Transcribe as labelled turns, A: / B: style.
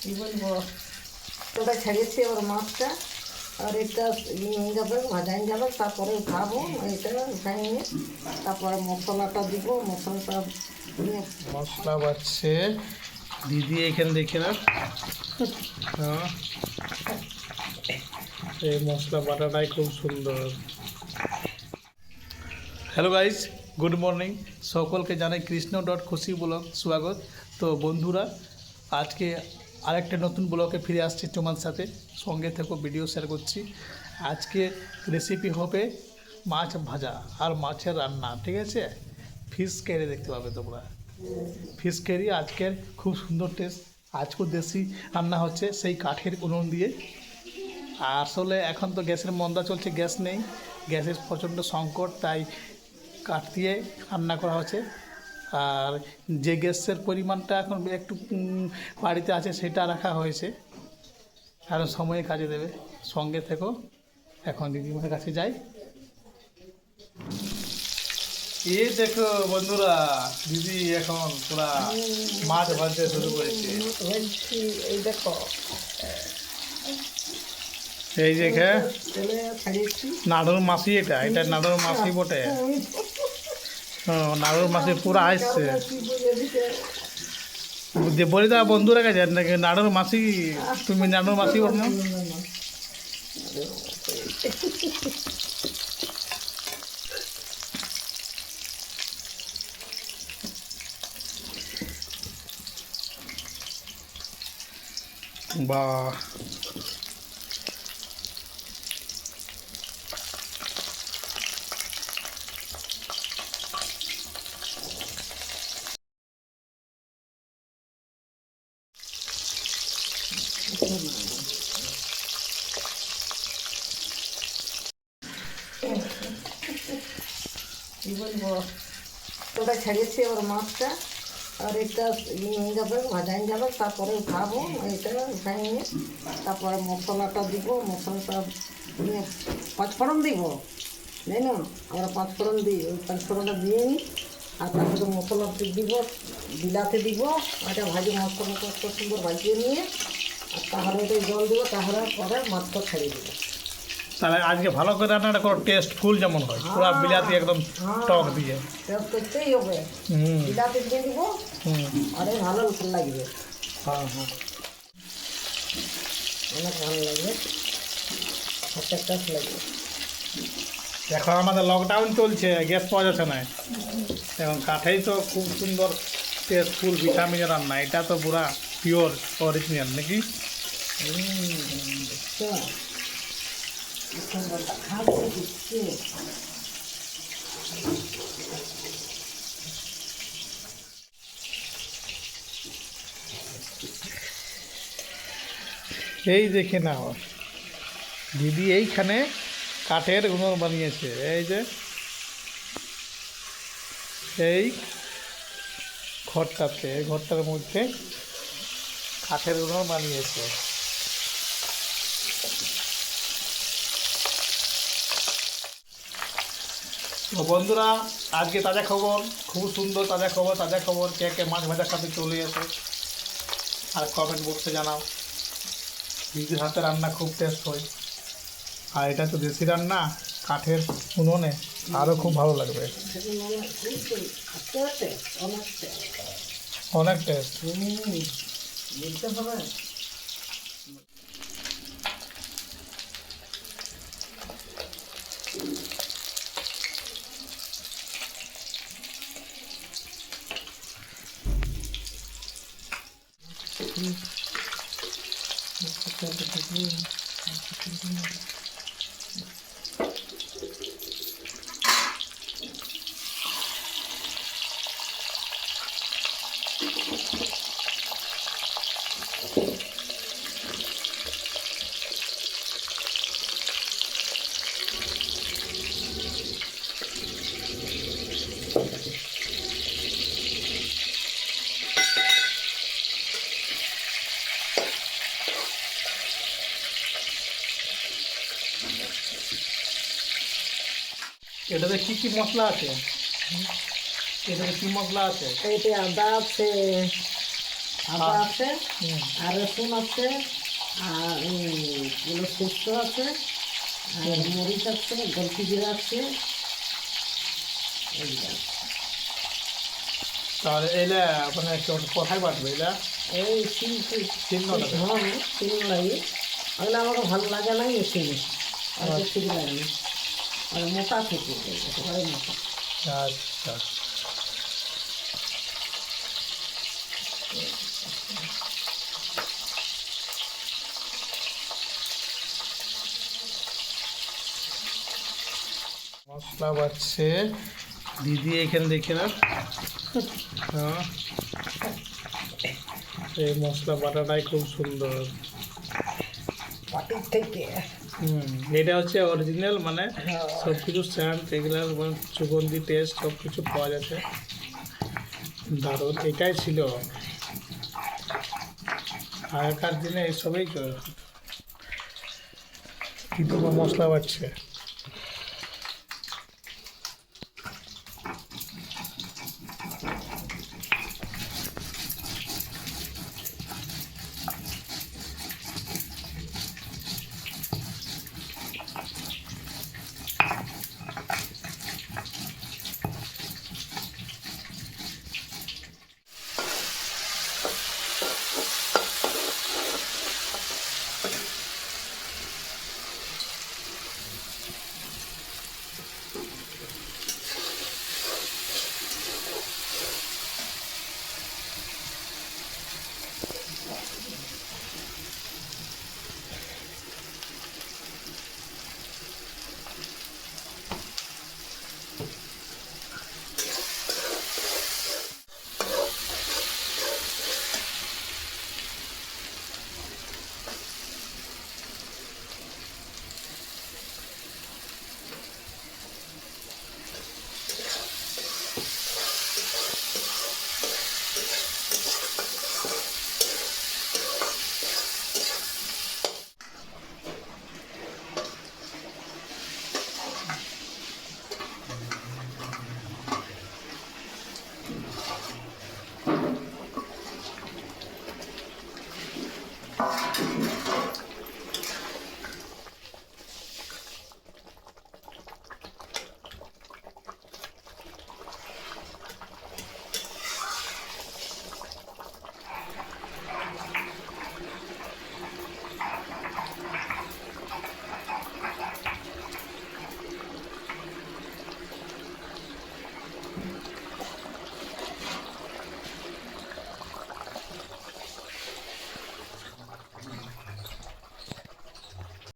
A: কি বলবো, ওটা ছেড়েছি এবার মাছটা, আর এটা নিয়ে যাবে ভাজাই যাবে, তারপরে উঠাবো, এটা উঠাই নিয়ে তারপরে মশলাটা দিব। মশলাটা দিয়ে
B: মশলা বাড়ছে দিদি এখানে দেখে না। হ্যাঁ, এই মশলা বাটাটাই খুব সুন্দর। Hello guys, good morning. সকলকে জানাই কৃষ্ণ.খুশি ব্লগ স্বাগত। তো বন্ধুরা, আজকে আরেকটা নতুন ব্লগে ফিরে আসছি তোমার সাথে, সঙ্গে থেকে ভিডিও শেয়ার করছি। আজকে রেসিপি হবে মাছ ভাজা আর মাছের রান্না, ঠিক আছে? ফিশ কারি দেখতে পাবে তোমরা। ফিশ কারি আজকের খুব সুন্দর টেস্ট। আজকেও দেশি রান্না হচ্ছে সেই কাঠের উনুন দিয়ে। আসলে এখন তো গ্যাসের মন্দা চলছে, গ্যাস নেই, গ্যাসের প্রচণ্ড সংকট, তাই কাঠ দিয়ে রান্না করা হচ্ছে। আর যে গ্যাসের পরিমাণটা এখন একটু বাড়িতে আছে সেটা রাখা হয়েছে, কারণ সময়ে কাজে দেবে। সঙ্গে থেকো, এখন দিদিমার কাছে যাই। এই দেখো বন্ধুরা, দিদি এখন পুরা মাছ ভাজতে শুরু করেছে।
A: বলছি, এই দেখো
B: এই যে
A: তেলে ছাড়িয়েছি।
B: নাড়ুর মাছি, এটা নাড়ুর মাছি বটে। নাড়ুর মাছি পুরো আসছে।
A: কি বুঝে দিতে
B: যে বলি দা বন্ধুরা কাছে নাকি নাড়ুর মাছি, তুমি নাড়ুর মাছি বল না? বাহ,
A: কি বলবো, ওটা ছেড়েছি এবার মাছটা, আর এটা নিয়ে যাবে ভাজাই যাবে, তারপরে উঠাবো, এটা উঠাই নিয়ে তারপরে মশলাটা দিব। মশলাটা দিয়ে পাঁচফোড়ন দিব, তাই না? আমরা পাঁচফোড়ন দিই, ওই পাঁচফোড়নটা দিয়ে নিই, আর তারপরে মশলা দিব, বিলাতে দিব, এটা ভাজি মশলাটা একটু সুন্দর ভাজিয়ে নিয়ে, আর তাহলে ওটা জল দেবো, তাহলে পরে মাছটা ছাড়িয়ে দেবো।
B: তাহলে আজকে ভালো করে রান্নাটা করো, টেস্ট ফুল যেমন হয়, পুরো বিলাতি একদম টক দিয়ে।
A: টেস্ট করতেই হবে,
B: হুম
A: বিলাতে দিয়ে দিব,
B: হুম,
A: অনেক ভালো লাগবে,
B: হ্যাঁ হ্যাঁ।
A: অনেক ভালো লাগবে, হাতের টেস্ট লাগবে।
B: এখন আমাদের লকডাউন চলছে, গ্যাস পাওয়া যাচ্ছে না, এখন কাঠেই তো খুব সুন্দর টেস্টফুল ভিটামিনের রান্না। এটা তো পুরা পিওর অরিজিনাল নাকি?
A: দেখছো, সুন্দরটা খাচ্ছে দিচ্ছে।
B: এই দেখে নাও, দিদি এইখানে কাঠের উনুন বানিয়েছে। এই যে এই ঘরটাতে, এই ঘরটার মধ্যে কাঠের উনুন বানিয়েছে। তো বন্ধুরা, আজকে তাজা খবর, খুব সুন্দর তাজা খবর। কে কে মাছ ভাজা খাতে চলে এসো আর কমেন্ট বক্সে জানাও। দিদির হাতে রান্না খুব টেস্ট হয়, আর এটা তো দেশি রান্না, কাঠের উনুনে, আরও খুব ভালো লাগবে, অনেক টেস্ট।
A: বলতে হবে।
B: এটাতে কি কি মশলা আছে? এটাতে কি মশলা আছে?
A: এতে আদা আছে, আদা আছে,
B: হুম,
A: আর রসুন আছে, আর এগুলো শুক্তো আছে, আর মরিচ আছে, গলতি জিরা আছে, এইগুলো আছে।
B: তাহলে এলে মানে কোথায় বাটবে এটা?
A: এই শিল্পী
B: শিলনোড়াতে?
A: হ্যাঁ শিলনোড়াই, ওগুলো আমাকে ভালো লাগে না মেশিনে, আমাকে ঠিক লাগে না, আর মোটা থেকে একেবারে মোটা।
B: আচ্ছা, মশলা বাড়ছে দিদি এখানে দেখে না। হ্যাঁ, এই মশলা বাটাটাই খুব সুন্দর।
A: পাটির থেকে
B: এটা হচ্ছে অরিজিনাল, মানে
A: হ্যাঁ।
B: সব কিছু স্যান্ড এগুলার মানে সুগন্ধি টেস্ট সব কিছু পাওয়া যাচ্ছে। দারুণ, এটাই ছিল আগেকার দিনে, এসবই কিন্তু মশলা বাড়ছে।